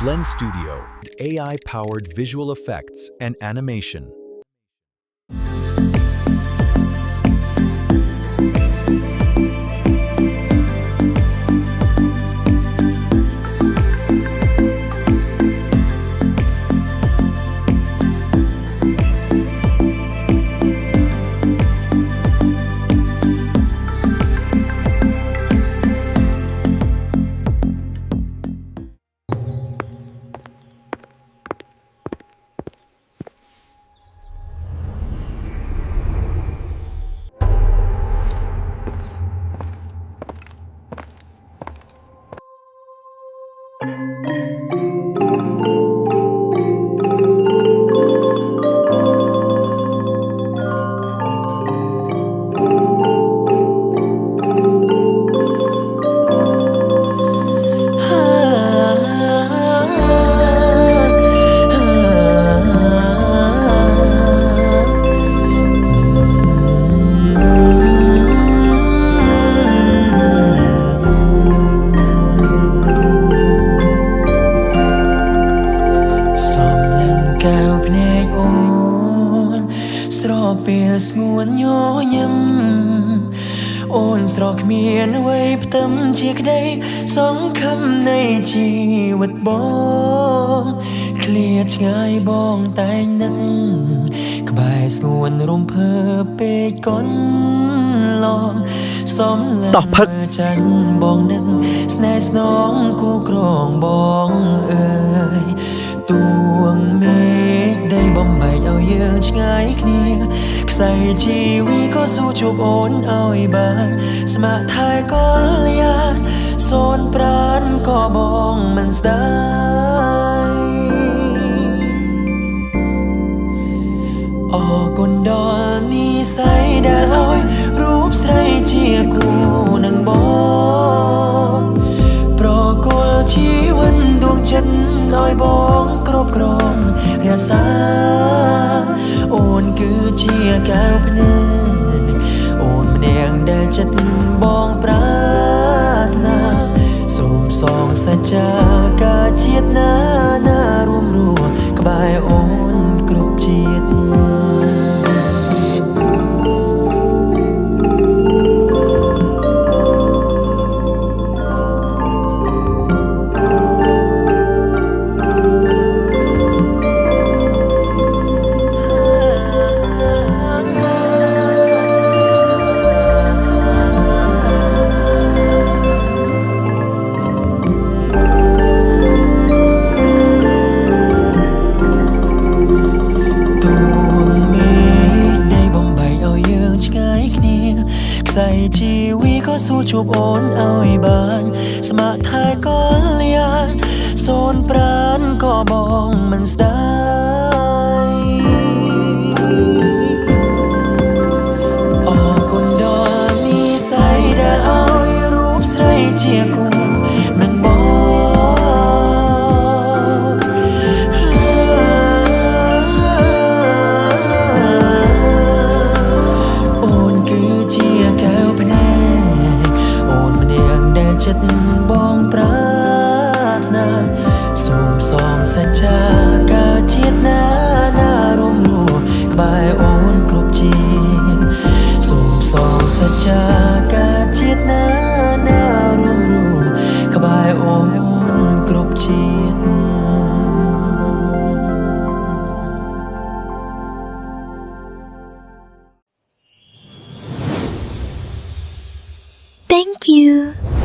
Blend Studio, AI-powered visual effects and animation.ពេលស្ងួនញញឹមអូនស្រកគ្មានអ្វីផ្ទឹមជាក្តីសង្ឃឹមនៃជីវិតបងឃ្លាតឆ្ងាយបងតែងនឹកក្បែរស្ងួនរំភើបពេកកន់ឡងសំឡេងចាញ់បងនឹកស្នេហ៍ស្នងគូក្រងបងអើយទួងមេឃដីបំបែកឲ្យយើងឆ្ងាយគ្នាខ្សែជីវីក៏ស៊ូជួបអូនឲ្យបានស្ម័គ្រថែកលយាសូនប្រានក៏បងមិនស្ដាយអរគុណដល់និស្ស័យដែលឲ្យរូបស្រីជាគូនឹងបងប្រគល់ជីវិតដួងចិត្តឲ្យបងគ្រប់គ្រងរក្សាអូនគឺជាកែវភ្នែកអូនម្នាក់ដែលចិត្តបងប្រាថ្នាសូមសងសច្ចាការជាតិណារួមរស់ក្បែរអូនគ្រប់ជាតិខ្សែជីវីក៏ស៊ូជួបអូនឲ្យបានស្ម័គ្រថែកលយាសូនប្រានក៏បងមិនស្ដាយអរគុណដល់និស្ស័យដែលឲ្យរូបស្រីជាគូនឹងបងអូនគឺជាកែវភ្នែកអូនម្នាក់ដែលចិត្តបងប្រាថ្នាសូមសងសច្ចាការជាតិណារួមរស់ក្បែរអូនគ្រប់ជាតិសូមសងសច្ចាការជាតិណារួមរស់ក្បែរអូនគ្រប់ជាតិ Thank you.